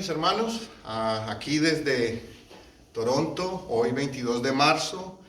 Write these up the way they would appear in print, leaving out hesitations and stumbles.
mis hermanos, aquí desde Toronto, hoy 22 de marzo,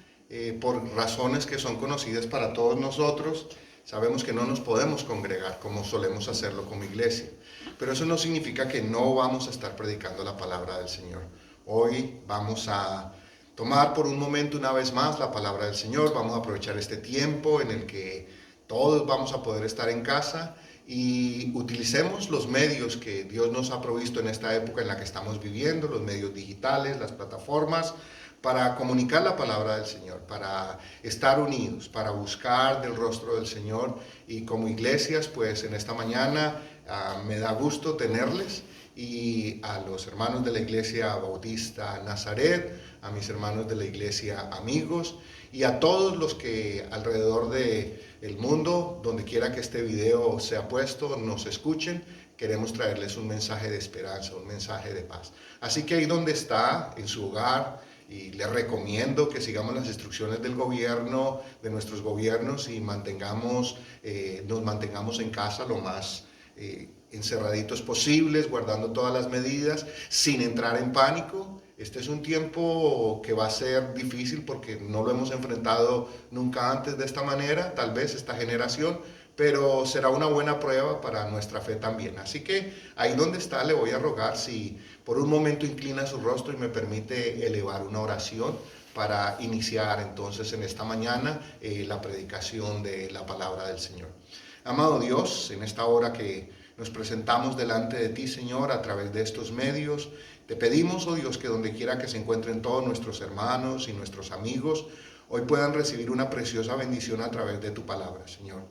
por razones que son conocidas para todos nosotros, sabemos que no nos podemos congregar como solemos hacerlo como iglesia, pero eso no significa que no vamos a estar predicando la palabra del Señor. Hoy vamos a tomar por un momento una vez más la palabra del Señor, vamos a aprovechar este tiempo en el que todos vamos a poder estar en casa y utilicemos los medios que Dios nos ha provisto en esta época en la que estamos viviendo, los medios digitales, las plataformas, para comunicar la palabra del Señor, para estar unidos, para buscar del rostro del Señor. Y como iglesias, pues en esta mañana me da gusto tenerles, y a los hermanos de la Iglesia Bautista Nazaret, a mis hermanos de la Iglesia Amigos, y a todos los que alrededor del mundo, donde quiera que este video sea puesto, nos escuchen. Queremos traerles un mensaje de esperanza, un mensaje de paz. Así que ahí donde está, en su hogar, y les recomiendo que sigamos las instrucciones del gobierno, de nuestros gobiernos, y nos mantengamos en casa lo más encerraditos posibles, guardando todas las medidas, sin entrar en pánico. Este es un tiempo que va a ser difícil porque no lo hemos enfrentado nunca antes de esta manera, tal vez esta generación, pero será una buena prueba para nuestra fe también. Así que ahí donde está, le voy a rogar si por un momento inclina su rostro y me permite elevar una oración para iniciar entonces en esta mañana la predicación de la palabra del Señor. Amado Dios, en esta hora que nos presentamos delante de ti, Señor, a través de estos medios, te pedimos, oh Dios, que donde quiera que se encuentren todos nuestros hermanos y nuestros amigos, hoy puedan recibir una preciosa bendición a través de tu palabra, Señor.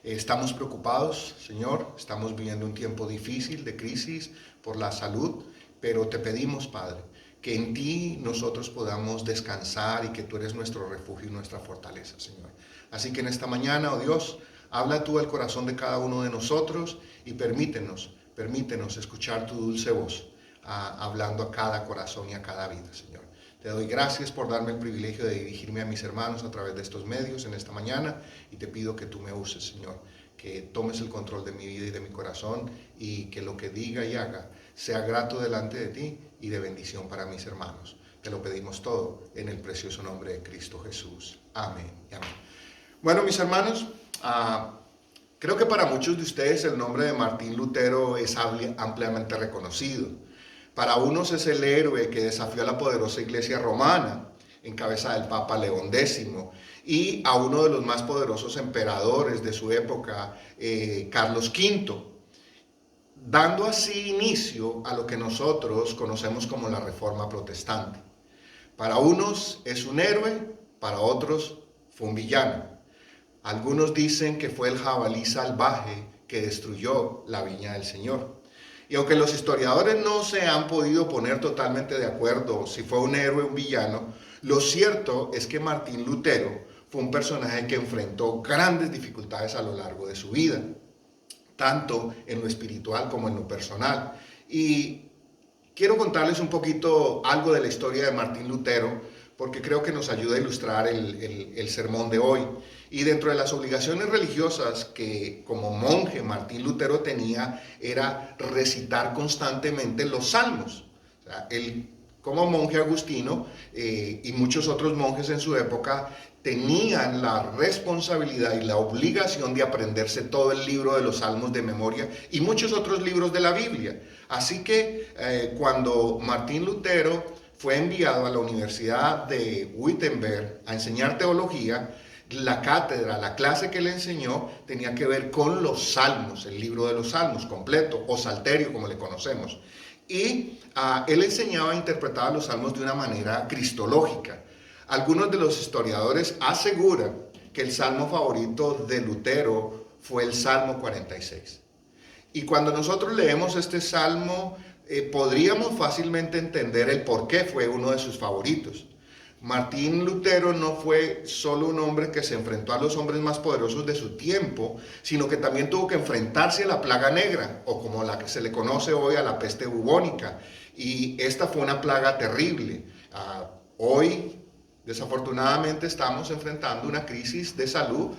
Estamos preocupados, Señor, estamos viviendo un tiempo difícil de crisis por la salud, pero te pedimos, Padre, que en ti nosotros podamos descansar y que tú eres nuestro refugio y nuestra fortaleza, Señor. Así que en esta mañana, oh Dios, habla tú al corazón de cada uno de nosotros y permítenos escuchar tu dulce voz, hablando a cada corazón y a cada vida, Señor. Te doy gracias por darme el privilegio de dirigirme a mis hermanos a través de estos medios en esta mañana, y te pido que tú me uses, Señor, que tomes el control de mi vida y de mi corazón, y que lo que diga y haga sea grato delante de ti y de bendición para mis hermanos. Te lo pedimos todo en el precioso nombre de Cristo Jesús. Amén y amén. Bueno, mis hermanos, creo que para muchos de ustedes el nombre de Martín Lutero es ampliamente reconocido. Para unos es el héroe que desafió a la poderosa Iglesia romana, en cabeza del Papa León X, y a uno de los más poderosos emperadores de su época, Carlos V, dando así inicio a lo que nosotros conocemos como la Reforma Protestante. Para unos es un héroe, para otros fue un villano. Algunos dicen que fue el jabalí salvaje que destruyó la viña del Señor. Y aunque los historiadores no se han podido poner totalmente de acuerdo si fue un héroe o un villano, lo cierto es que Martín Lutero fue un personaje que enfrentó grandes dificultades a lo largo de su vida, tanto en lo espiritual como en lo personal. Y quiero contarles un poquito algo de la historia de Martín Lutero, porque creo que nos ayuda a ilustrar el sermón de hoy. Y dentro de las obligaciones religiosas que como monje Martín Lutero tenía, era recitar constantemente los salmos. O sea, él como monje agustino y muchos otros monjes en su época tenían la responsabilidad y la obligación de aprenderse todo el libro de los salmos de memoria y muchos otros libros de la Biblia. Así que cuando Martín Lutero fue enviado a la Universidad de Wittenberg a enseñar teología, la cátedra, la clase que le enseñó tenía que ver con los salmos, el libro de los salmos completo, o salterio como le conocemos. Y él enseñaba e interpretaba los salmos de una manera cristológica. Algunos de los historiadores aseguran que el salmo favorito de Lutero fue el Salmo 46. Y cuando nosotros leemos este salmo, podríamos fácilmente entender el por qué fue uno de sus favoritos. Martín Lutero no fue solo un hombre que se enfrentó a los hombres más poderosos de su tiempo, sino que también tuvo que enfrentarse a la plaga negra, o como la que se le conoce hoy, a la peste bubónica. Y esta fue una plaga terrible. Hoy, Desafortunadamente estamos enfrentando una crisis de salud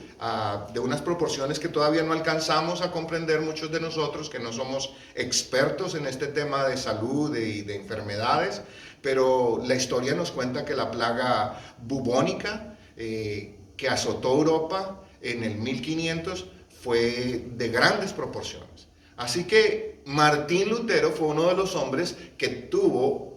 de unas proporciones que todavía no alcanzamos a comprender muchos de nosotros, que no somos expertos en este tema de salud y de enfermedades, pero la historia nos cuenta que la plaga bubónica que azotó Europa en el 1500 fue de grandes proporciones. Así que Martín Lutero fue uno de los hombres que tuvo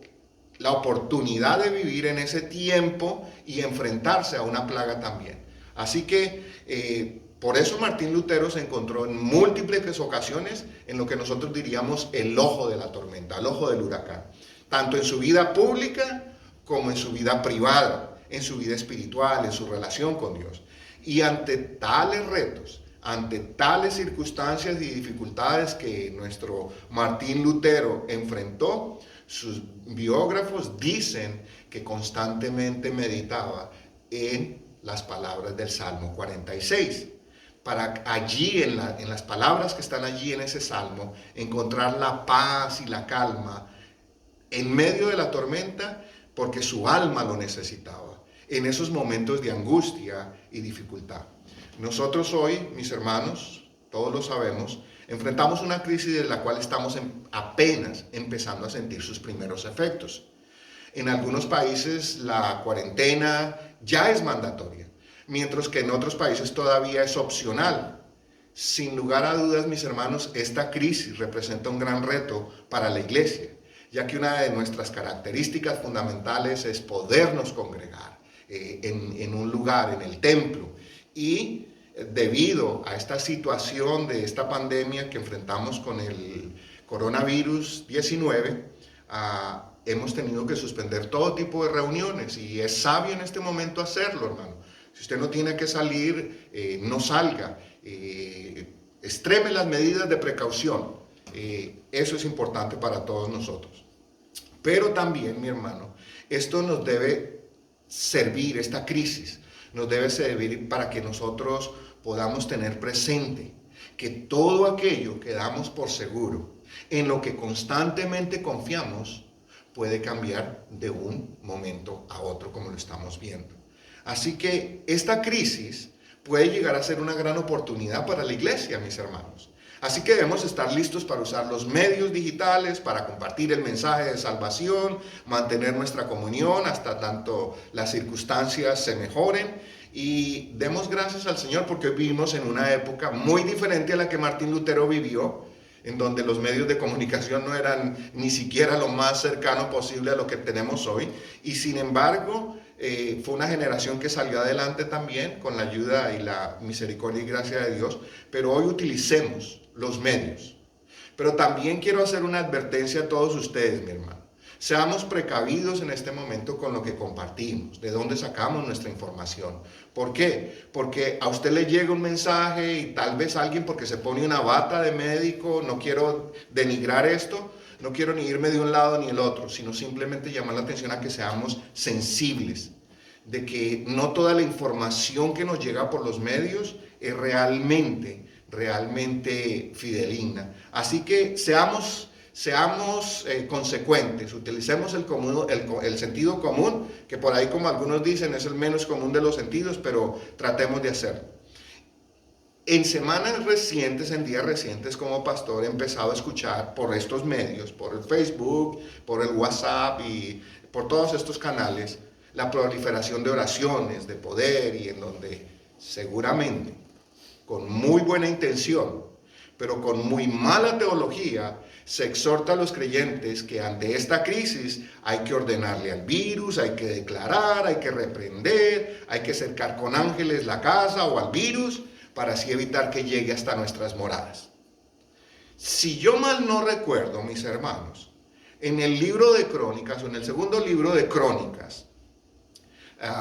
la oportunidad de vivir en ese tiempo y enfrentarse a una plaga también. Así que por eso Martín Lutero se encontró en múltiples ocasiones en lo que nosotros diríamos el ojo de la tormenta, el ojo del huracán, tanto en su vida pública como en su vida privada, en su vida espiritual, en su relación con Dios. Y ante tales retos, ante tales circunstancias y dificultades que nuestro Martín Lutero enfrentó, sus biógrafos dicen que constantemente meditaba en las palabras del Salmo 46. Para allí, en las palabras que están allí en ese Salmo, encontrar la paz y la calma en medio de la tormenta, porque su alma lo necesitaba, en esos momentos de angustia y dificultad. Nosotros hoy, mis hermanos, todos lo sabemos, enfrentamos una crisis de la cual estamos apenas empezando a sentir sus primeros efectos. En algunos países la cuarentena ya es mandatoria, mientras que en otros países todavía es opcional. Sin lugar a dudas, mis hermanos, esta crisis representa un gran reto para la iglesia, ya que una de nuestras características fundamentales es podernos congregar en un lugar, en el templo. Y debido a esta situación de esta pandemia que enfrentamos con el coronavirus 19, hemos tenido que suspender todo tipo de reuniones y es sabio en este momento hacerlo, hermano. Si usted no tiene que salir, no salga. Extreme las medidas de precaución. Eso es importante para todos nosotros. Pero también, mi hermano, esto nos debe servir, esta crisis nos debe servir para que nosotros podamos tener presente que todo aquello que damos por seguro, en lo que constantemente confiamos, puede cambiar de un momento a otro, como lo estamos viendo. Así que esta crisis puede llegar a ser una gran oportunidad para la iglesia, mis hermanos. Así que debemos estar listos para usar los medios digitales, para compartir el mensaje de salvación, mantener nuestra comunión hasta tanto las circunstancias se mejoren. Y demos gracias al Señor porque hoy vivimos en una época muy diferente a la que Martín Lutero vivió, en donde los medios de comunicación no eran ni siquiera lo más cercano posible a lo que tenemos hoy. Y sin embargo, fue una generación que salió adelante también con la ayuda y la misericordia y gracia de Dios. Pero hoy utilicemos los medios. Pero también quiero hacer una advertencia a todos ustedes, mi hermano. Seamos precavidos en este momento con lo que compartimos, de dónde sacamos nuestra información. ¿Por qué? Porque a usted le llega un mensaje y tal vez alguien, porque se pone una bata de médico, no quiero denigrar esto, no quiero ni irme de un lado ni el otro, sino simplemente llamar la atención a que seamos sensibles, de que no toda la información que nos llega por los medios es realmente fidedigna. Así que seamos consecuentes, utilicemos el sentido común, que por ahí, como algunos dicen, es el menos común de los sentidos, pero tratemos de hacerlo. En semanas recientes, en días recientes, como pastor, he empezado a escuchar por estos medios, por el Facebook, por el WhatsApp y por todos estos canales, la proliferación de oraciones, de poder, y en donde seguramente, con muy buena intención, pero con muy mala teología, se exhorta a los creyentes que ante esta crisis hay que ordenarle al virus, hay que declarar, hay que reprender, hay que cercar con ángeles la casa o al virus para así evitar que llegue hasta nuestras moradas. Si yo mal no recuerdo, mis hermanos, en el libro de Crónicas o en el segundo libro de Crónicas,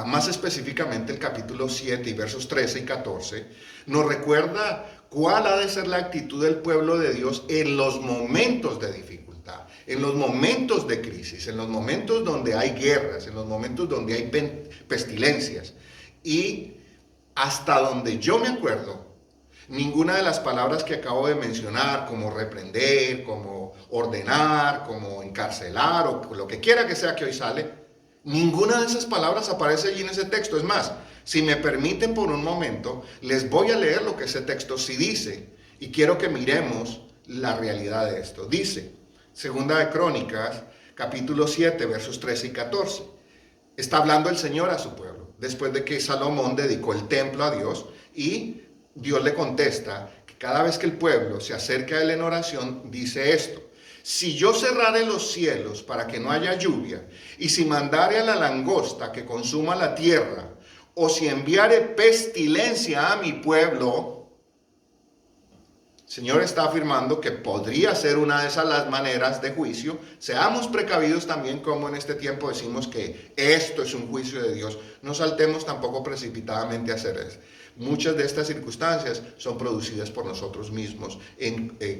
más específicamente el capítulo 7 y versos 13 y 14, nos recuerda cuál ha de ser la actitud del pueblo de Dios en los momentos de dificultad, en los momentos de crisis, en los momentos donde hay guerras, en los momentos donde hay pestilencias. Y hasta donde yo me acuerdo, ninguna de las palabras que acabo de mencionar, como reprender, como ordenar, como encarcelar o lo que quiera que sea que hoy sale, Ninguna de esas palabras aparece allí en ese texto. Es más, si me permiten por un momento, les voy a leer lo que ese texto sí dice. Y quiero que miremos la realidad de esto. Dice, Segunda de Crónicas, capítulo 7, versos 13 y 14. Está hablando el Señor a su pueblo, después de que Salomón dedicó el templo a Dios, y Dios le contesta que cada vez que el pueblo se acerca a él en oración, dice esto: si yo cerrare los cielos para que no haya lluvia, y si mandare a la langosta que consuma la tierra, o si enviare pestilencia a mi pueblo. El Señor está afirmando que podría ser una de esas las maneras de juicio. Seamos precavidos también, como en este tiempo decimos que esto es un juicio de Dios. No saltemos tampoco precipitadamente a hacer eso. Muchas de estas circunstancias son producidas por nosotros mismos,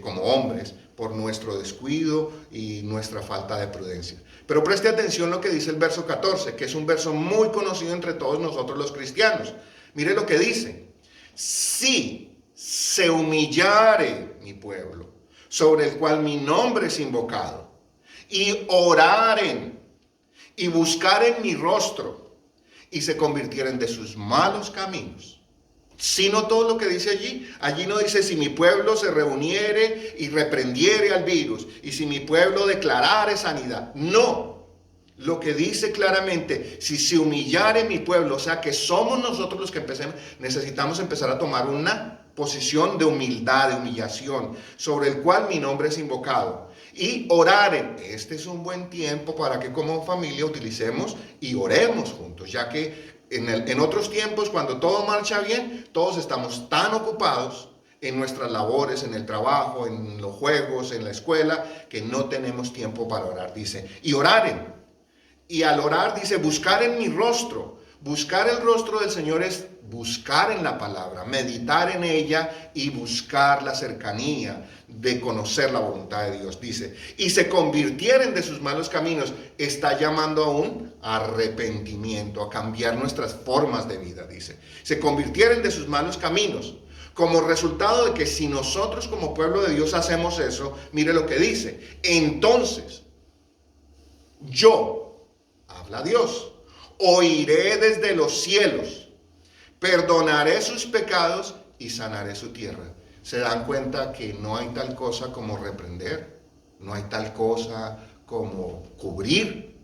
como hombres, por nuestro descuido y nuestra falta de prudencia. Pero preste atención lo que dice el verso 14, que es un verso muy conocido entre todos nosotros los cristianos. Mire lo que dice: si se humillare mi pueblo, sobre el cual mi nombre es invocado, y oraren, y buscaren mi rostro, y se convirtieren de sus malos caminos. Sino todo lo que dice allí no dice si mi pueblo se reuniere y reprendiere al virus, y si mi pueblo declarare sanidad. No. Lo que dice claramente, si se humillare mi pueblo, o sea que somos nosotros los que necesitamos empezar a tomar una posición de humildad, de humillación, sobre el cual mi nombre es invocado. Y oraren. Este es un buen tiempo para que como familia utilicemos y oremos juntos, ya que en otros tiempos, cuando todo marcha bien, todos estamos tan ocupados en nuestras labores, en el trabajo, en los juegos, en la escuela, que no tenemos tiempo para orar. Dice, y oraren. Y al orar dice, buscar en mi rostro. Buscar el rostro del Señor es buscar en la palabra, meditar en ella y buscar la cercanía de conocer la voluntad de Dios. Dice, y se convirtieren de sus malos caminos. Está llamando a un arrepentimiento, a cambiar nuestras formas de vida, dice. Se convirtieren de sus malos caminos. Como resultado de que si nosotros como pueblo de Dios hacemos eso, mire lo que dice. Entonces, yo, habla Dios, oiré desde los cielos, perdonaré sus pecados y sanaré su tierra. Se dan cuenta que no hay tal cosa como reprender, no hay tal cosa como cubrir.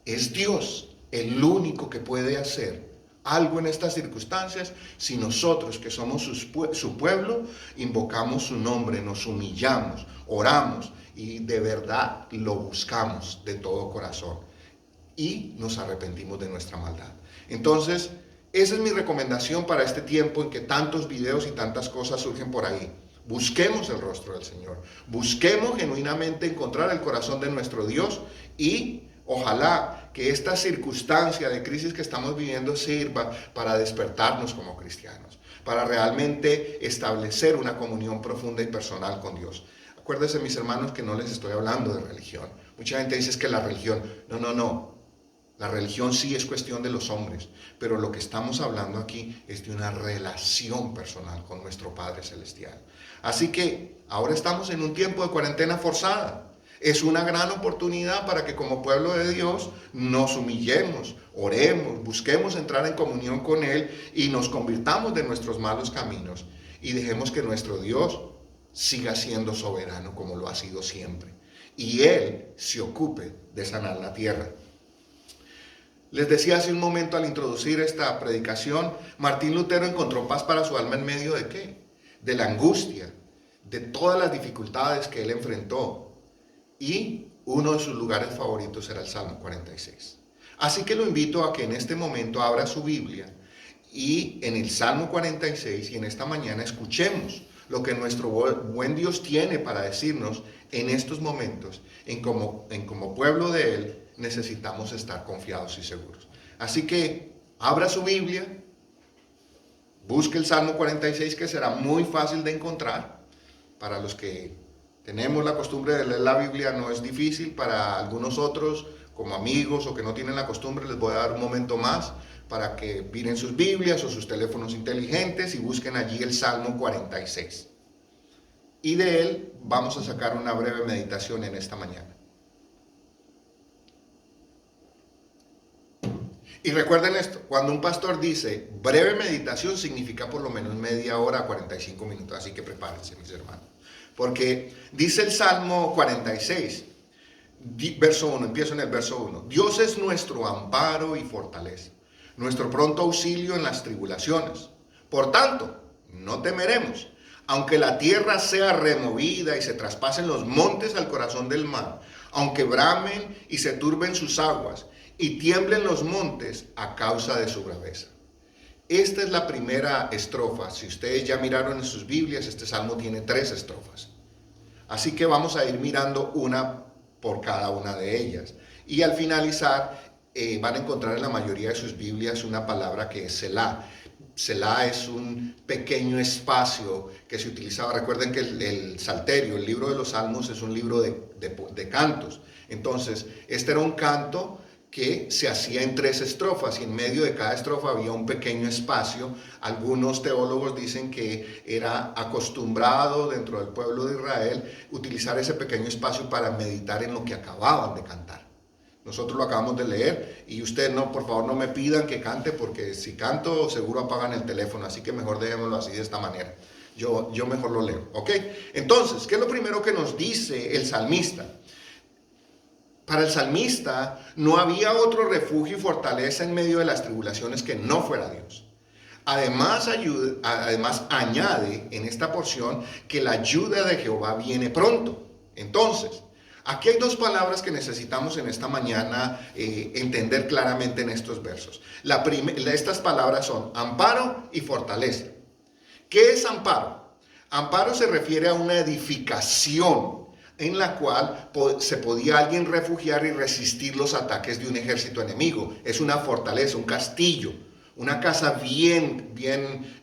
Es Dios el único que puede hacer algo en estas circunstancias si nosotros, que somos su pueblo, invocamos su nombre, nos humillamos, oramos y de verdad lo buscamos de todo corazón y nos arrepentimos de nuestra maldad. Entonces, esa es mi recomendación para este tiempo en que tantos videos y tantas cosas surgen por ahí. Busquemos el rostro del Señor, busquemos genuinamente encontrar el corazón de nuestro Dios y ojalá que esta circunstancia de crisis que estamos viviendo sirva para despertarnos como cristianos, para realmente establecer una comunión profunda y personal con Dios. Acuérdense, mis hermanos, que no les estoy hablando de religión. Mucha gente dice que la religión, no. La religión sí es cuestión de los hombres, pero lo que estamos hablando aquí es de una relación personal con nuestro Padre Celestial. Así que ahora estamos en un tiempo de cuarentena forzada. Es una gran oportunidad para que como pueblo de Dios nos humillemos, oremos, busquemos entrar en comunión con Él y nos convirtamos de nuestros malos caminos y dejemos que nuestro Dios siga siendo soberano como lo ha sido siempre. Y Él se ocupe de sanar la tierra. Les decía hace un momento al introducir esta predicación, Martín Lutero encontró paz para su alma en medio de ¿qué? De la angustia, de todas las dificultades que él enfrentó. Y uno de sus lugares favoritos era el Salmo 46. Así que lo invito a que en este momento abra su Biblia y en el Salmo 46 y en esta mañana escuchemos lo que nuestro buen Dios tiene para decirnos en estos momentos, en como pueblo de Él, necesitamos estar confiados y seguros. Así que abra su Biblia, busque el Salmo 46, que será muy fácil de encontrar. Para los que tenemos la costumbre de leer la Biblia no es difícil, para algunos otros, como amigos o que no tienen la costumbre, les voy a dar un momento más para que miren sus Biblias o sus teléfonos inteligentes y busquen allí el Salmo 46. Y de él vamos a sacar una breve meditación en esta mañana. Y recuerden esto, cuando un pastor dice breve meditación significa por lo menos media hora a 45 minutos, así que prepárense mis hermanos. Porque dice el Salmo 46, verso 1, empiezo en el verso 1. Dios es nuestro amparo y fortaleza, nuestro pronto auxilio en las tribulaciones. Por tanto, no temeremos, aunque la tierra sea removida y se traspasen los montes al corazón del mar, aunque bramen y se turben sus aguas, y tiemblen los montes a causa de su braveza. Esta es la primera estrofa. Si ustedes ya miraron en sus Biblias, este salmo tiene 3 estrofas. Así que vamos a ir mirando una por cada una de ellas. Y al finalizar, van a encontrar en la mayoría de sus Biblias una palabra que es Selah. Selah es un pequeño espacio que se utilizaba. Recuerden que el Salterio, el libro de los Salmos, es un libro de cantos. Entonces, este era un canto que se hacía en 3 estrofas y en medio de cada estrofa había un pequeño espacio. Algunos teólogos dicen que era acostumbrado dentro del pueblo de Israel utilizar ese pequeño espacio para meditar en lo que acababan de cantar. Nosotros lo acabamos de leer y ustedes no, por favor no me pidan que cante porque si canto seguro apagan el teléfono, así que mejor dejémoslo así de esta manera. Yo mejor lo leo, ¿ok? Entonces, ¿qué es lo primero que nos dice el salmista? Para el salmista no había otro refugio y fortaleza en medio de las tribulaciones que no fuera Dios. Además añade en esta porción que la ayuda de Jehová viene pronto. Entonces, aquí hay 2 palabras que necesitamos en esta mañana entender claramente en estos versos. Estas palabras son amparo y fortaleza. ¿Qué es amparo? Amparo se refiere a una edificación en la cual se podía alguien refugiar y resistir los ataques de un ejército enemigo. Es una fortaleza, un castillo, una casa bien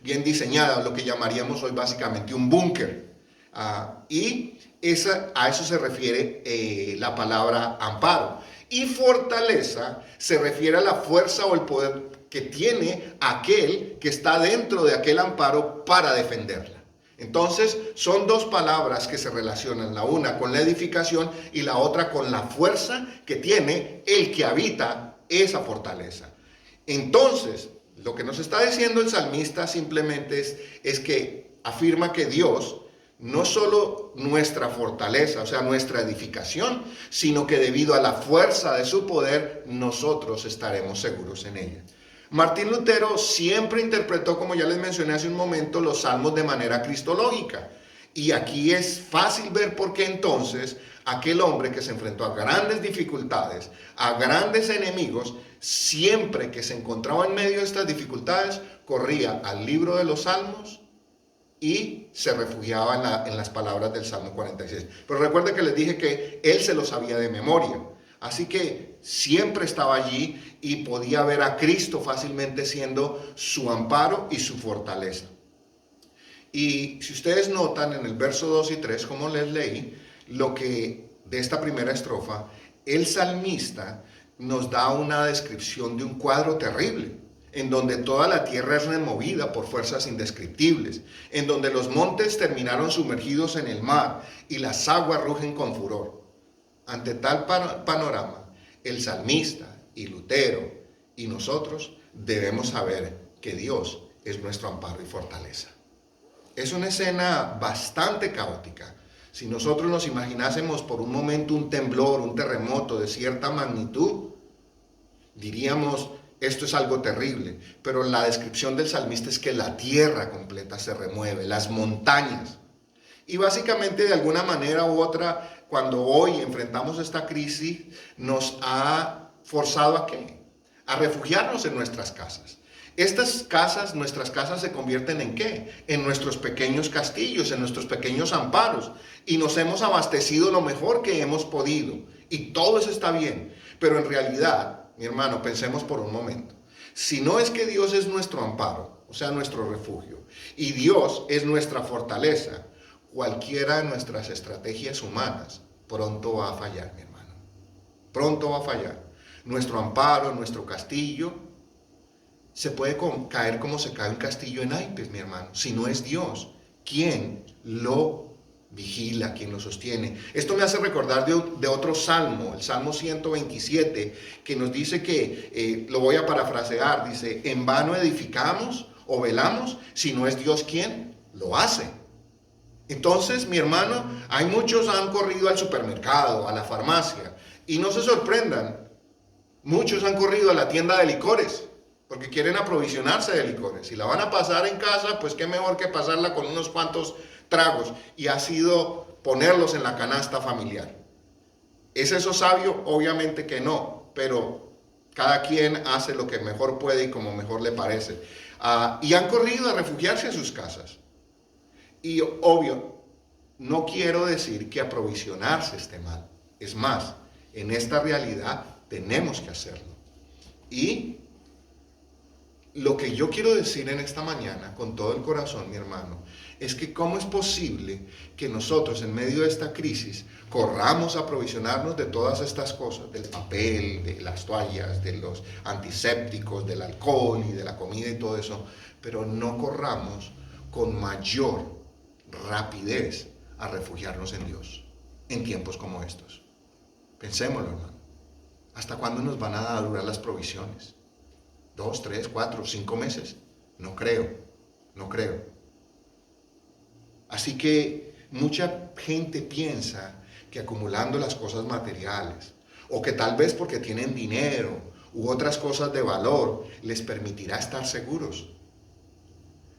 diseñada, lo que llamaríamos hoy básicamente un búnker. A eso se refiere la palabra amparo. Y fortaleza se refiere a la fuerza o el poder que tiene aquel que está dentro de aquel amparo para defenderla. Entonces, son 2 palabras que se relacionan, la una con la edificación y la otra con la fuerza que tiene el que habita esa fortaleza. Entonces, lo que nos está diciendo el salmista simplemente es que afirma que Dios no solo nuestra fortaleza, o sea, nuestra edificación, sino que debido a la fuerza de su poder, nosotros estaremos seguros en ella. Martín Lutero siempre interpretó, como ya les mencioné hace un momento, los salmos de manera cristológica. Y aquí es fácil ver por qué entonces aquel hombre que se enfrentó a grandes dificultades, a grandes enemigos, siempre que se encontraba en medio de estas dificultades, corría al libro de los salmos y se refugiaba en las palabras del Salmo 46. Pero recuerden que les dije que él se lo sabía de memoria. Así que siempre estaba allí y podía ver a Cristo fácilmente siendo su amparo y su fortaleza. Y si ustedes notan en el verso 2 y 3, como les leí, lo que de esta primera estrofa, el salmista nos da una descripción de un cuadro terrible, en donde toda la tierra es removida por fuerzas indescriptibles, en donde los montes terminaron sumergidos en el mar y las aguas rugen con furor. Ante tal panorama, el salmista y Lutero y nosotros debemos saber que Dios es nuestro amparo y fortaleza. Es una escena bastante caótica. Si nosotros nos imaginásemos por un momento un temblor, un terremoto de cierta magnitud, diríamos, esto es algo terrible. Pero la descripción del salmista es que la tierra completa se remueve, las montañas. Y básicamente de alguna manera u otra, cuando hoy enfrentamos esta crisis, nos ha forzado ¿a qué? A refugiarnos en nuestras casas. Estas casas, nuestras casas se convierten ¿en qué? En nuestros pequeños castillos, en nuestros pequeños amparos. Y nos hemos abastecido lo mejor que hemos podido. Y todo eso está bien. Pero en realidad, mi hermano, pensemos por un momento. Si no es que Dios es nuestro amparo, o sea, nuestro refugio, y Dios es nuestra fortaleza, cualquiera de nuestras estrategias humanas pronto va a fallar, mi hermano. Pronto va a fallar. Nuestro amparo, nuestro castillo, se puede caer como se cae un castillo en naipes, mi hermano. Si no es Dios quien lo vigila quien lo sostiene. Esto me hace recordar de otro salmo, el Salmo 127, que nos dice que, lo voy a parafrasear, dice: en vano edificamos o velamos, si no es Dios quien lo hace. Entonces, mi hermano, hay muchos han corrido al supermercado, a la farmacia, y no se sorprendan, muchos han corrido a la tienda de licores, porque quieren aprovisionarse de licores. Si la van a pasar en casa, pues qué mejor que pasarla con unos cuantos tragos, y ha sido ponerlos en la canasta familiar. ¿Es eso sabio? Obviamente que no, pero cada quien hace lo que mejor puede y como mejor le parece. Y han corrido a refugiarse en sus casas. Y obvio, no quiero decir que aprovisionarse esté mal. Es más, en esta realidad tenemos que hacerlo. Y lo que yo quiero decir en esta mañana, con todo el corazón, mi hermano, es que cómo es posible que nosotros en medio de esta crisis corramos a aprovisionarnos de todas estas cosas, del papel, de las toallas, de los antisépticos, del alcohol y de la comida y todo eso, pero no corramos con mayor rapidez a refugiarnos en Dios en tiempos como estos? Pensémoslo, hermano. ¿Hasta cuándo nos van a durar las provisiones? ¿2, 3, 4, 5 meses? No creo. Así que mucha gente piensa que acumulando las cosas materiales, o que tal vez porque tienen dinero u otras cosas de valor, les permitirá estar seguros.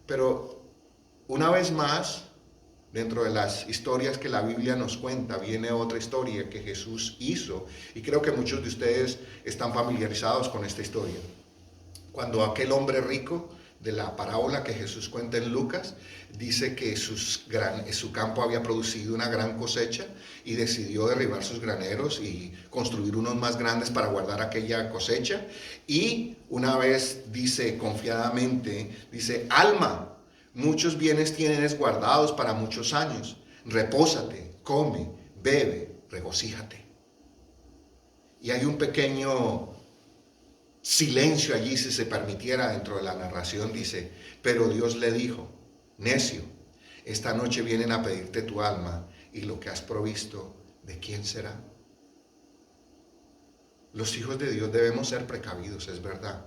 Pero una vez más, dentro de las historias que la Biblia nos cuenta, viene otra historia que Jesús hizo, y creo que muchos de ustedes están familiarizados con esta historia. Cuando aquel hombre rico de la parábola que Jesús cuenta en Lucas, dice que su campo había producido una gran cosecha y decidió derribar sus graneros y construir unos más grandes para guardar aquella cosecha. Y una vez dice confiadamente, dice: alma, muchos bienes tienes guardados para muchos años, repósate, come, bebe, regocíjate. Y hay un pequeño silencio allí, si se permitiera, dentro de la narración. Dice: pero Dios le dijo: necio, esta noche vienen a pedirte tu alma, y lo que has provisto, ¿de quién será? Los hijos de Dios debemos ser precavidos, es verdad,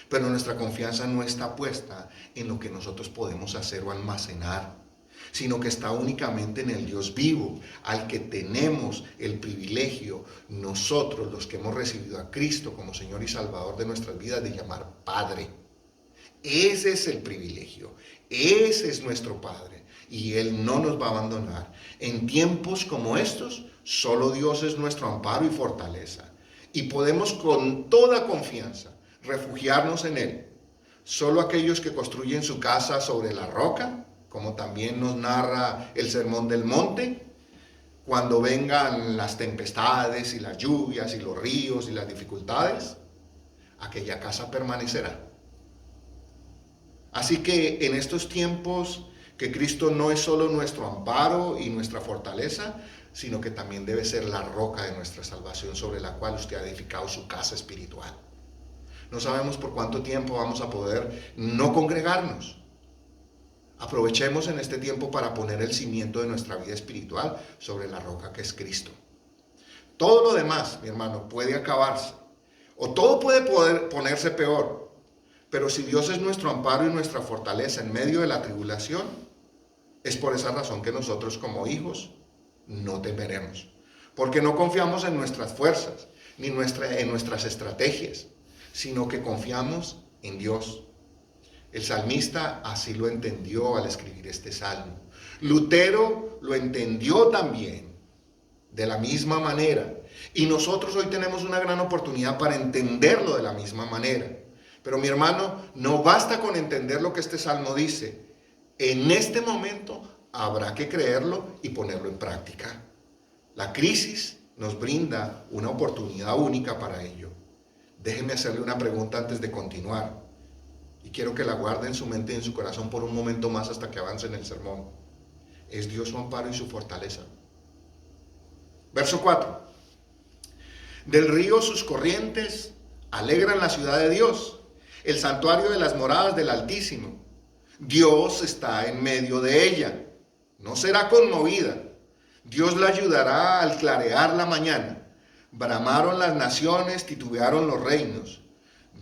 pero nuestra confianza no está puesta en lo que nosotros podemos hacer o almacenar, sino que está únicamente en el Dios vivo, al que tenemos el privilegio, nosotros los que hemos recibido a Cristo como Señor y Salvador de nuestras vidas, de llamar Padre. Ese es el privilegio, ese es nuestro Padre, y Él no nos va a abandonar. En tiempos como estos, solo Dios es nuestro amparo y fortaleza, y podemos con toda confianza refugiarnos en Él. Solo aquellos que construyen su casa sobre la roca, como también nos narra el Sermón del Monte, cuando vengan las tempestades y las lluvias y los ríos y las dificultades, aquella casa permanecerá. Así que en estos tiempos que Cristo no es solo nuestro amparo y nuestra fortaleza, sino que también debe ser la roca de nuestra salvación, sobre la cual usted ha edificado su casa espiritual. No sabemos por cuánto tiempo vamos a poder no congregarnos. Aprovechemos en este tiempo para poner el cimiento de nuestra vida espiritual sobre la roca que es Cristo. Todo lo demás, mi hermano, puede acabarse, o todo puede ponerse peor, pero si Dios es nuestro amparo y nuestra fortaleza en medio de la tribulación, es por esa razón que nosotros como hijos no temeremos, porque no confiamos en nuestras fuerzas ni en nuestras estrategias, sino que confiamos en Dios. El salmista así lo entendió al escribir este salmo. Lutero lo entendió también de la misma manera, y nosotros hoy tenemos una gran oportunidad para entenderlo de la misma manera. Pero mi hermano, no basta con entender lo que este salmo dice. En este momento habrá que creerlo y ponerlo en práctica. La crisis nos brinda una oportunidad única para ello. Déjenme hacerle una pregunta antes de continuar, y quiero que la guarde en su mente y en su corazón por un momento más hasta que avance en el sermón. ¿Es Dios su amparo y su fortaleza? Verso 4. Del río sus corrientes alegran la ciudad de Dios, el santuario de las moradas del Altísimo. Dios está en medio de ella, no será conmovida. Dios la ayudará al clarear la mañana. Bramaron las naciones, titubearon los reinos.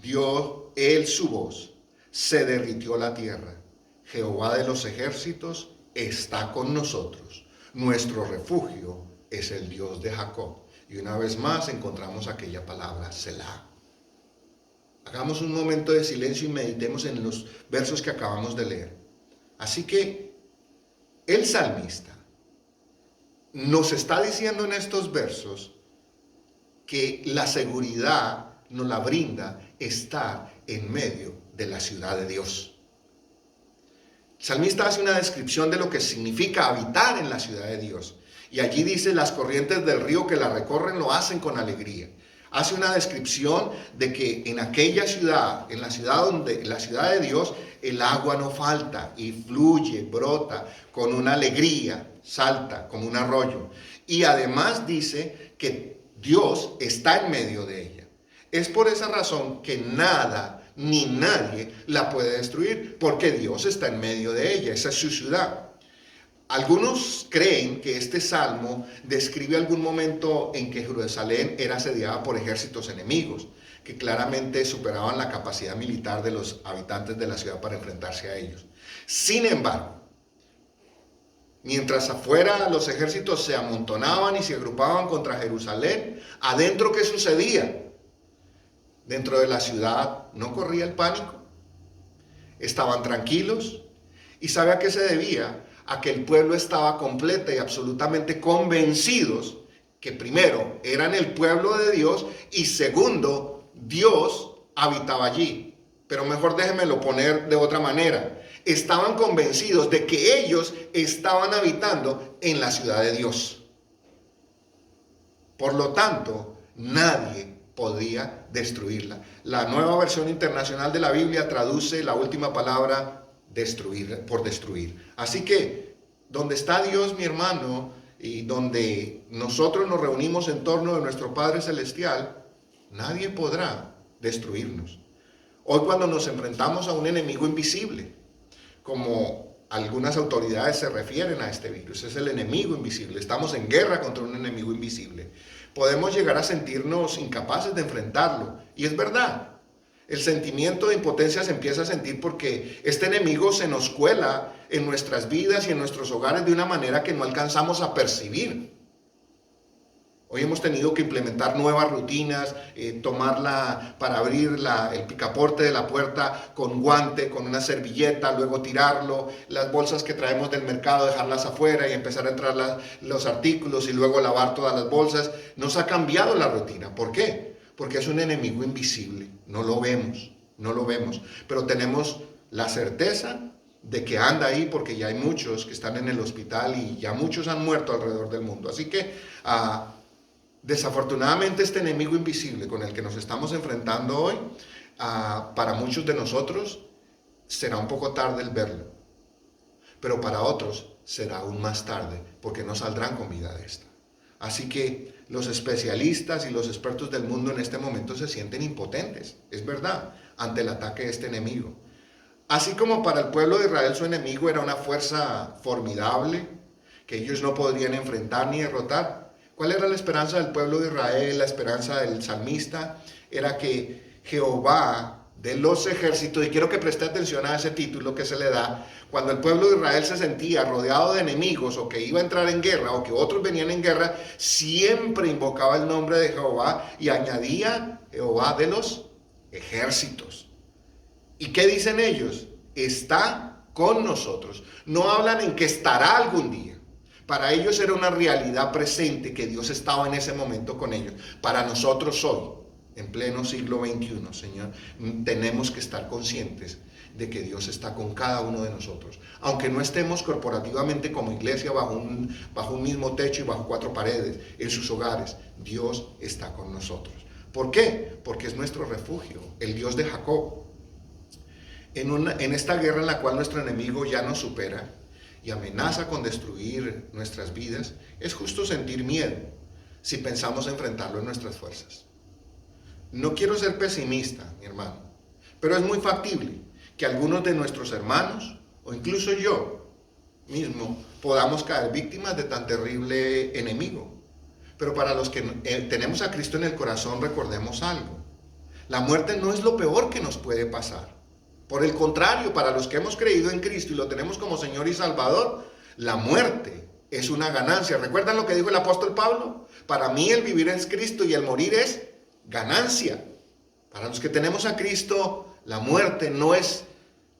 Dio él su voz, se derritió la tierra. Jehová de los ejércitos está con nosotros. Nuestro refugio es el Dios de Jacob. Y una vez más encontramos aquella palabra, Selah. Hagamos un momento de silencio y meditemos en los versos que acabamos de leer. Así que el salmista nos está diciendo en estos versos que la seguridad nos la brinda estar en medio de la ciudad de Dios. El salmista hace una descripción de lo que significa habitar en la ciudad de Dios. Y allí dice, las corrientes del río que la recorren lo hacen con alegría. Hace una descripción de que en aquella ciudad, en la ciudad de Dios, el agua no falta y fluye, brota con una alegría, salta como un arroyo. Y además dice que Dios está en medio de ella. Es por esa razón que nada ni nadie la puede destruir, porque Dios está en medio de ella, esa es su ciudad. Algunos creen que este salmo describe algún momento en que Jerusalén era asediada por ejércitos enemigos, que claramente superaban la capacidad militar de los habitantes de la ciudad para enfrentarse a ellos. Sin embargo, mientras afuera los ejércitos se amontonaban y se agrupaban contra Jerusalén, adentro, ¿qué sucedía? Dentro de la ciudad no corría el pánico, estaban tranquilos. ¿Y sabe a qué se debía? A que el pueblo estaba completa y absolutamente convencidos que primero eran el pueblo de Dios y segundo, Dios habitaba allí. Pero mejor déjenmelo poner de otra manera. Estaban convencidos de que ellos estaban habitando en la ciudad de Dios. Por lo tanto, nadie podía destruirla. La Nueva Versión Internacional de la Biblia traduce la última palabra destruir, por destruir. Así que, donde está Dios, mi hermano, y donde nosotros nos reunimos en torno de nuestro Padre Celestial, nadie podrá destruirnos. Hoy cuando nos enfrentamos a un enemigo invisible, como algunas autoridades se refieren a este virus, es el enemigo invisible, estamos en guerra contra un enemigo invisible, podemos llegar a sentirnos incapaces de enfrentarlo, y es verdad. El sentimiento de impotencia se empieza a sentir porque este enemigo se nos cuela en nuestras vidas y en nuestros hogares de una manera que no alcanzamos a percibir. Hoy hemos tenido que implementar nuevas rutinas, para abrir el picaporte de la puerta con guante, con una servilleta, luego tirarlo, las bolsas que traemos del mercado, dejarlas afuera y empezar a entrar los artículos y luego lavar todas las bolsas. Nos ha cambiado la rutina. ¿Por qué? Porque es un enemigo invisible, no lo vemos, pero tenemos la certeza de que anda ahí porque ya hay muchos que están en el hospital y ya muchos han muerto alrededor del mundo. Así que desafortunadamente este enemigo invisible con el que nos estamos enfrentando hoy, para muchos de nosotros será un poco tarde el verlo, pero para otros será aún más tarde porque no saldrán con vida de esta. Así que los especialistas y los expertos del mundo en este momento se sienten impotentes, es verdad, ante el ataque de este enemigo. Así como para el pueblo de Israel su enemigo era una fuerza formidable que ellos no podrían enfrentar ni derrotar. ¿Cuál era la esperanza del pueblo de Israel? La esperanza del salmista era que Jehová de los ejércitos, y quiero que preste atención a ese título que se le da, cuando el pueblo de Israel se sentía rodeado de enemigos o que iba a entrar en guerra o que otros venían en guerra, siempre invocaba el nombre de Jehová y añadía Jehová de los ejércitos. ¿Y qué dicen ellos? Está con nosotros. No hablan en que estará algún día. Para ellos era una realidad presente que Dios estaba en ese momento con ellos. Para nosotros hoy, en pleno siglo XXI, Señor, tenemos que estar conscientes de que Dios está con cada uno de nosotros. Aunque no estemos corporativamente como iglesia bajo un mismo techo y bajo cuatro paredes, en sus hogares, Dios está con nosotros. ¿Por qué? Porque es nuestro refugio, el Dios de Jacob. En esta guerra en la cual nuestro enemigo ya nos supera y amenaza con destruir nuestras vidas, es justo sentir miedo si pensamos enfrentarlo en nuestras fuerzas. No quiero ser pesimista, mi hermano, pero es muy factible que algunos de nuestros hermanos, o incluso yo, mismo podamos caer víctimas de tan terrible enemigo. Pero para los que tenemos a Cristo en el corazón, recordemos algo. La muerte no es lo peor que nos puede pasar. Por el contrario, para los que hemos creído en Cristo y lo tenemos como Señor y Salvador, la muerte es una ganancia. ¿Recuerdan lo que dijo el apóstol Pablo? Para mí el vivir es Cristo y el morir es ganancia. Para los que tenemos a Cristo, la muerte no es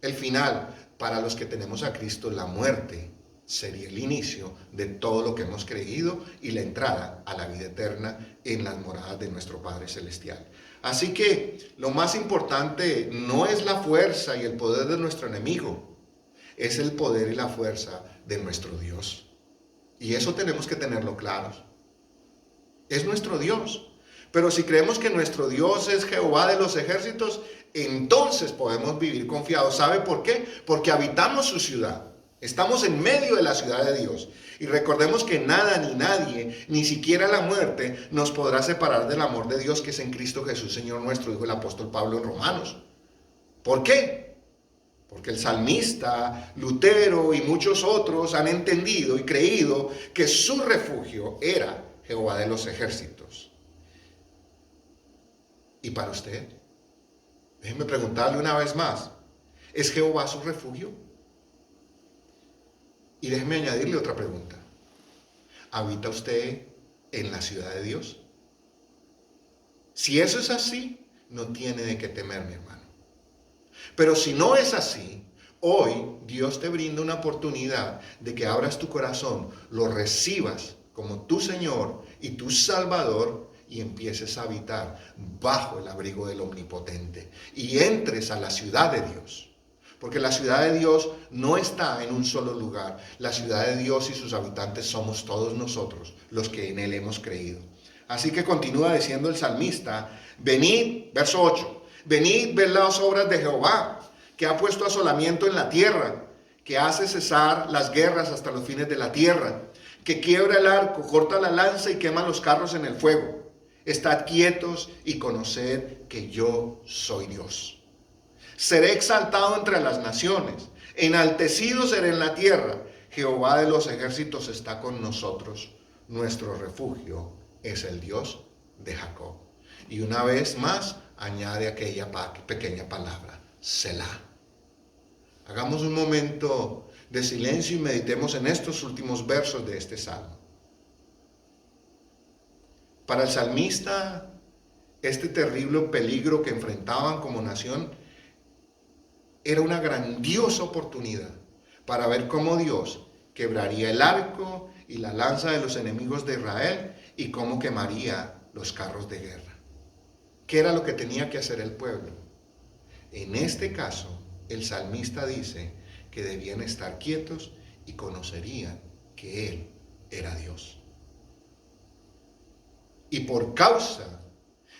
el final. Para los que tenemos a Cristo, la muerte sería el inicio de todo lo que hemos creído y la entrada a la vida eterna en las moradas de nuestro Padre Celestial. Así que lo más importante no es la fuerza y el poder de nuestro enemigo, es el poder y la fuerza de nuestro Dios. Y eso tenemos que tenerlo claro. Es nuestro Dios. Pero si creemos que nuestro Dios es Jehová de los ejércitos, entonces podemos vivir confiados. ¿Sabe por qué? Porque habitamos su ciudad. Estamos en medio de la ciudad de Dios. Y recordemos que nada ni nadie, ni siquiera la muerte, nos podrá separar del amor de Dios que es en Cristo Jesús, Señor nuestro, dijo el apóstol Pablo en Romanos. ¿Por qué? Porque el salmista, Lutero y muchos otros han entendido y creído que su refugio era Jehová de los ejércitos. ¿Y para usted? Déjeme preguntarle una vez más, ¿es Jehová su refugio? Y déjeme añadirle otra pregunta. ¿Habita usted en la ciudad de Dios? Si eso es así, no tiene de qué temer, mi hermano. Pero si no es así, hoy Dios te brinda una oportunidad de que abras tu corazón, lo recibas como tu Señor y tu Salvador y empieces a habitar bajo el abrigo del Omnipotente y entres a la ciudad de Dios. Porque la ciudad de Dios no está en un solo lugar. La ciudad de Dios y sus habitantes somos todos nosotros, los que en Él hemos creído. Así que continúa diciendo el salmista, venid, verso 8, venid, ved las obras de Jehová, que ha puesto asolamiento en la tierra, que hace cesar las guerras hasta los fines de la tierra, que quiebra el arco, corta la lanza y quema los carros en el fuego. Estad quietos y conoced que yo soy Dios. Seré exaltado entre las naciones, enaltecido seré en la tierra. Jehová de los ejércitos está con nosotros. Nuestro refugio es el Dios de Jacob. Y una vez más añade aquella pequeña palabra, Selah. Hagamos un momento de silencio y meditemos en estos últimos versos de este salmo. Para el salmista, este terrible peligro que enfrentaban como nación era una grandiosa oportunidad para ver cómo Dios quebraría el arco y la lanza de los enemigos de Israel y cómo quemaría los carros de guerra. ¿Qué era lo que tenía que hacer el pueblo? En este caso, el salmista dice que debían estar quietos y conocerían que Él era Dios. Y por causa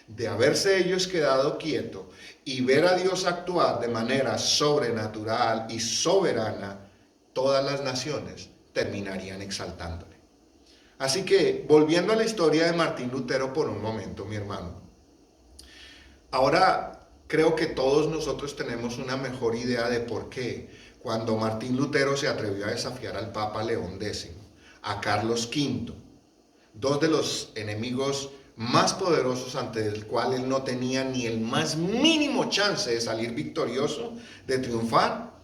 de haberse ellos quedado quietos y ver a Dios actuar de manera sobrenatural y soberana, todas las naciones terminarían exaltándole. Así que, volviendo a la historia de Martín Lutero por un momento, mi hermano. Ahora creo que todos nosotros tenemos una mejor idea de por qué, cuando Martín Lutero se atrevió a desafiar al Papa León X, a Carlos V, dos de los enemigos más poderosos ante el cual él no tenía ni el más mínimo chance de salir victorioso, de triunfar.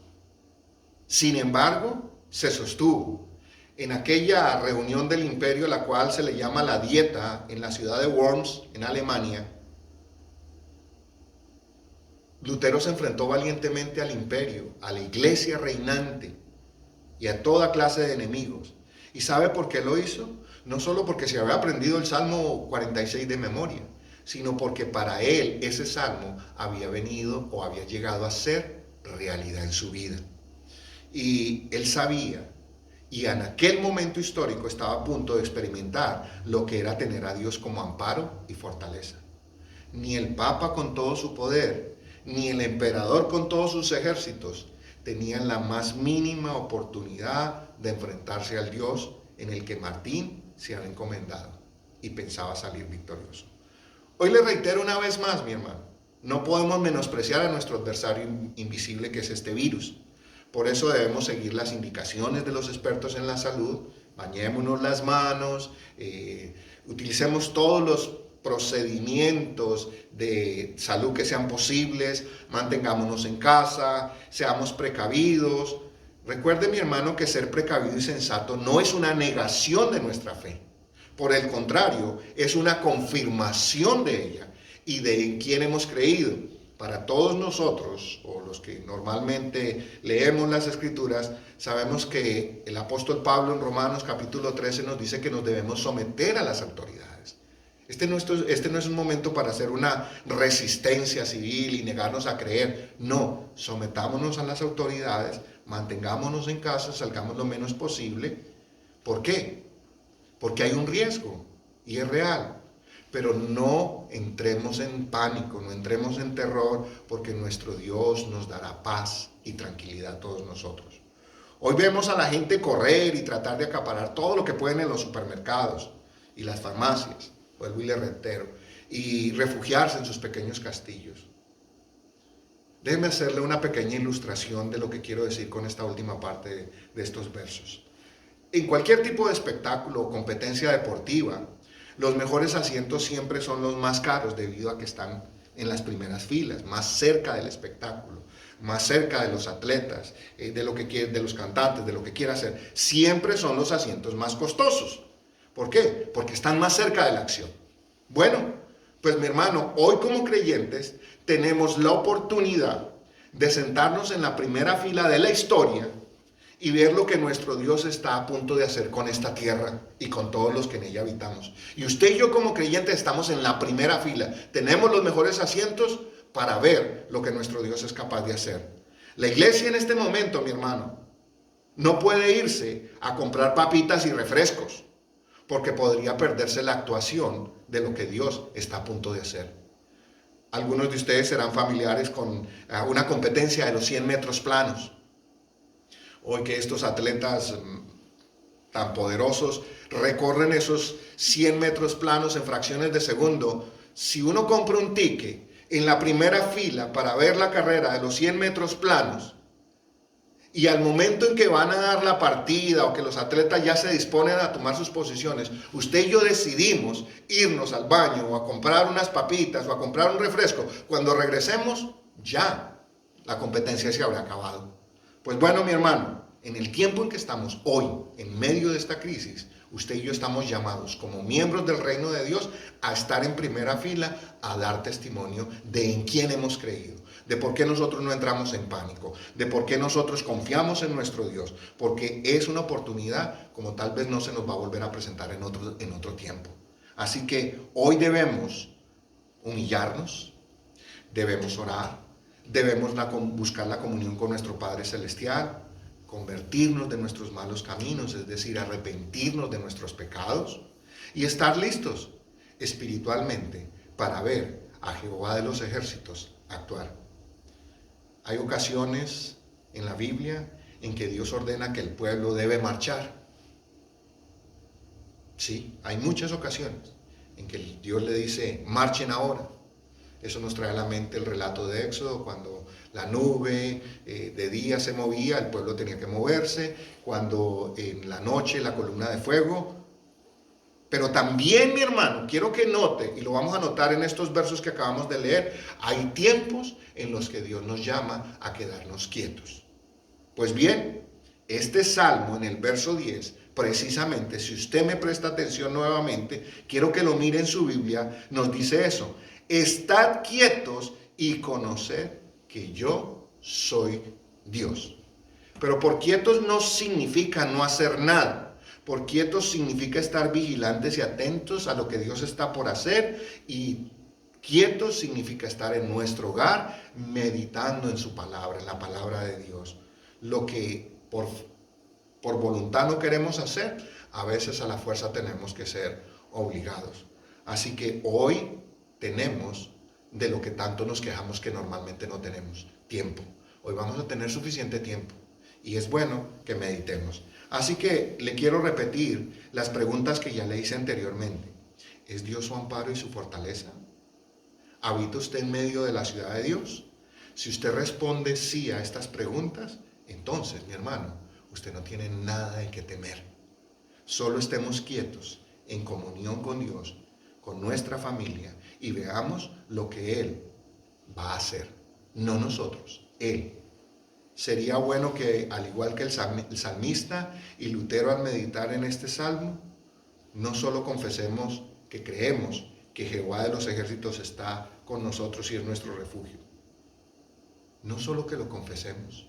Sin embargo, se sostuvo. En aquella reunión del imperio, la cual se le llama la Dieta, en la ciudad de Worms, en Alemania, Lutero se enfrentó valientemente al imperio, a la iglesia reinante y a toda clase de enemigos. ¿Y sabe por qué lo hizo? No solo porque se había aprendido el Salmo 46 de memoria, sino porque para él ese salmo había venido o había llegado a ser realidad en su vida. Y él sabía, y en aquel momento histórico estaba a punto de experimentar lo que era tener a Dios como amparo y fortaleza. Ni el Papa con todo su poder, ni el emperador con todos sus ejércitos tenían la más mínima oportunidad de enfrentarse al Dios en el que Martín se había encomendado y pensaba salir victorioso. Hoy le reitero una vez más, mi hermano, no podemos menospreciar a nuestro adversario invisible, que es este virus, Por eso debemos seguir las indicaciones de los expertos en la salud, bañémonos las manos, utilicemos todos los procedimientos de salud que sean posibles, mantengámonos en casa, seamos precavidos. Recuerde, mi hermano, que ser precavido y sensato no es una negación de nuestra fe. Por el contrario, es una confirmación de ella y de en quién hemos creído. Para todos nosotros, o los que normalmente leemos las Escrituras, sabemos que el apóstol Pablo en Romanos capítulo 13 nos dice que nos debemos someter a las autoridades. Este no es un momento para hacer una resistencia civil y negarnos a creer. No, sometámonos a las autoridades, mantengámonos en casa, salgamos lo menos posible. ¿Por qué? Porque hay un riesgo y es real. Pero no entremos en pánico, no entremos en terror, porque nuestro Dios nos dará paz y tranquilidad a todos nosotros. Hoy vemos a la gente correr y tratar de acaparar todo lo que pueden en los supermercados y las farmacias, vuelvo y le reitero, y refugiarse en sus pequeños castillos. Déjeme hacerle una pequeña ilustración de lo que quiero decir con esta última parte de estos versos. En cualquier tipo de espectáculo o competencia deportiva, los mejores asientos siempre son los más caros debido a que están en las primeras filas, más cerca del espectáculo, más cerca de los atletas, de los cantantes, de lo que quiera hacer. Siempre son los asientos más costosos. ¿Por qué? Porque están más cerca de la acción. Bueno, pues mi hermano, hoy como creyentes tenemos la oportunidad de sentarnos en la primera fila de la historia y ver lo que nuestro Dios está a punto de hacer con esta tierra y con todos los que en ella habitamos. Y usted y yo como creyentes estamos en la primera fila. Tenemos los mejores asientos para ver lo que nuestro Dios es capaz de hacer. La iglesia en este momento, mi hermano, no puede irse a comprar papitas y refrescos, porque podría perderse la actuación de lo que Dios está a punto de hacer. Algunos de ustedes serán familiares con una competencia de los 100 metros planos. Hoy que estos atletas tan poderosos recorren esos 100 metros planos en fracciones de segundo, si uno compra un ticket en la primera fila para ver la carrera de los 100 metros planos, y al momento en que van a dar la partida o que los atletas ya se disponen a tomar sus posiciones, usted y yo decidimos irnos al baño o a comprar unas papitas o a comprar un refresco, cuando regresemos ya la competencia se habrá acabado. Pues bueno, mi hermano, en el tiempo en que estamos hoy, en medio de esta crisis, usted y yo estamos llamados como miembros del reino de Dios a estar en primera fila, a dar testimonio de en quién hemos creído, de por qué nosotros no entramos en pánico, de por qué nosotros confiamos en nuestro Dios, porque es una oportunidad como tal vez no se nos va a volver a presentar en otro tiempo. Así que hoy debemos humillarnos, debemos orar, debemos buscar la comunión con nuestro Padre Celestial, convertirnos de nuestros malos caminos, es decir, arrepentirnos de nuestros pecados y estar listos espiritualmente para ver a Jehová de los ejércitos actuar. Hay ocasiones en la Biblia en que Dios ordena que el pueblo debe marchar. Sí, hay muchas ocasiones en que Dios le dice, marchen ahora. Eso nos trae a la mente el relato de Éxodo, cuando la nube de día se movía, el pueblo tenía que moverse, cuando en la noche la columna de fuego. Pero también, mi hermano, quiero que note, y lo vamos a notar en estos versos que acabamos de leer, hay tiempos en los que Dios nos llama a quedarnos quietos. Pues bien, este salmo en el verso 10, precisamente, si usted me presta atención nuevamente, quiero que lo mire en su Biblia, nos dice eso. Estad quietos y conoced que yo soy Dios. Pero por quietos no significa no hacer nada. Por quietos significa estar vigilantes y atentos a lo que Dios está por hacer. Y quietos significa estar en nuestro hogar meditando en su palabra, en la palabra de Dios. Lo que por voluntad no queremos hacer, a veces a la fuerza tenemos que ser obligados. Así que hoy tenemos de lo que tanto nos quejamos que normalmente no tenemos, tiempo. Hoy vamos a tener suficiente tiempo y es bueno que meditemos. Así que le quiero repetir las preguntas que ya le hice anteriormente. ¿Es Dios su amparo y su fortaleza? ¿Habita usted en medio de la ciudad de Dios? Si usted responde sí a estas preguntas, entonces, mi hermano, usted no tiene nada de qué temer. Solo estemos quietos, en comunión con Dios, con nuestra familia, y veamos lo que Él va a hacer. No nosotros, Él. Sería bueno que, al igual que el salmista y Lutero al meditar en este salmo, no solo confesemos que creemos que Jehová de los ejércitos está con nosotros y es nuestro refugio. No solo que lo confesemos,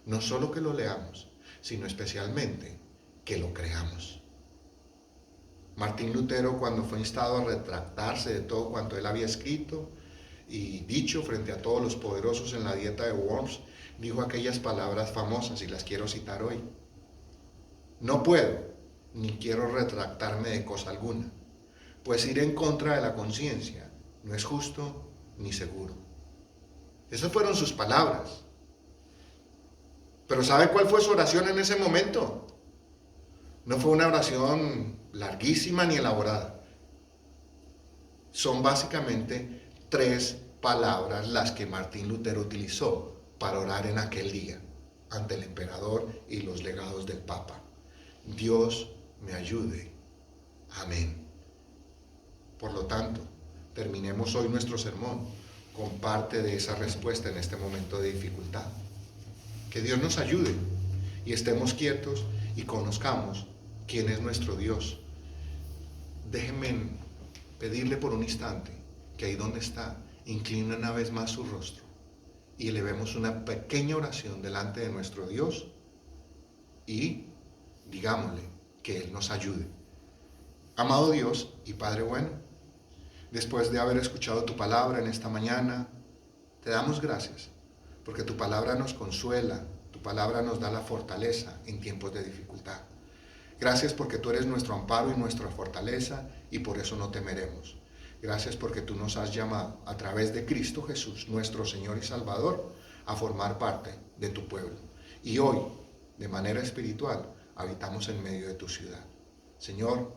no solo que lo leamos, sino especialmente que lo creamos. Martín Lutero, cuando fue instado a retractarse de todo cuanto él había escrito y dicho frente a todos los poderosos en la dieta de Worms, dijo aquellas palabras famosas y las quiero citar hoy. No puedo ni quiero retractarme de cosa alguna, pues ir en contra de la conciencia no es justo ni seguro. Esas fueron sus palabras. Pero ¿sabe cuál fue su oración en ese momento? No fue una oración larguísima ni elaborada. Son básicamente 3 palabras las que Martín Lutero utilizó para orar en aquel día ante el emperador y los legados del Papa. Dios me ayude. Amén. Por lo tanto, terminemos hoy nuestro sermón con parte de esa respuesta en este momento de dificultad. Que Dios nos ayude y estemos quietos y conozcamos quién es nuestro Dios. Déjenme pedirle por un instante que ahí donde está, incline una vez más su rostro y elevemos una pequeña oración delante de nuestro Dios y digámosle que Él nos ayude. Amado Dios y Padre bueno, después de haber escuchado tu palabra en esta mañana, te damos gracias porque tu palabra nos consuela, tu palabra nos da la fortaleza en tiempos de dificultad. Gracias porque tú eres nuestro amparo y nuestra fortaleza y por eso no temeremos. Gracias porque tú nos has llamado a través de Cristo Jesús, nuestro Señor y Salvador, a formar parte de tu pueblo. Y hoy, de manera espiritual, habitamos en medio de tu ciudad. Señor,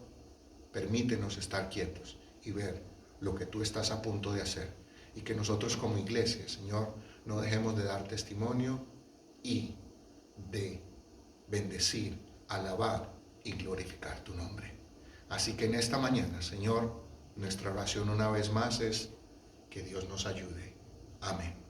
permítenos estar quietos y ver lo que tú estás a punto de hacer. Y que nosotros como iglesia, Señor, no dejemos de dar testimonio y de bendecir, alabar y glorificar tu nombre. Así que en esta mañana, Señor, nuestra oración una vez más es que Dios nos ayude. Amén.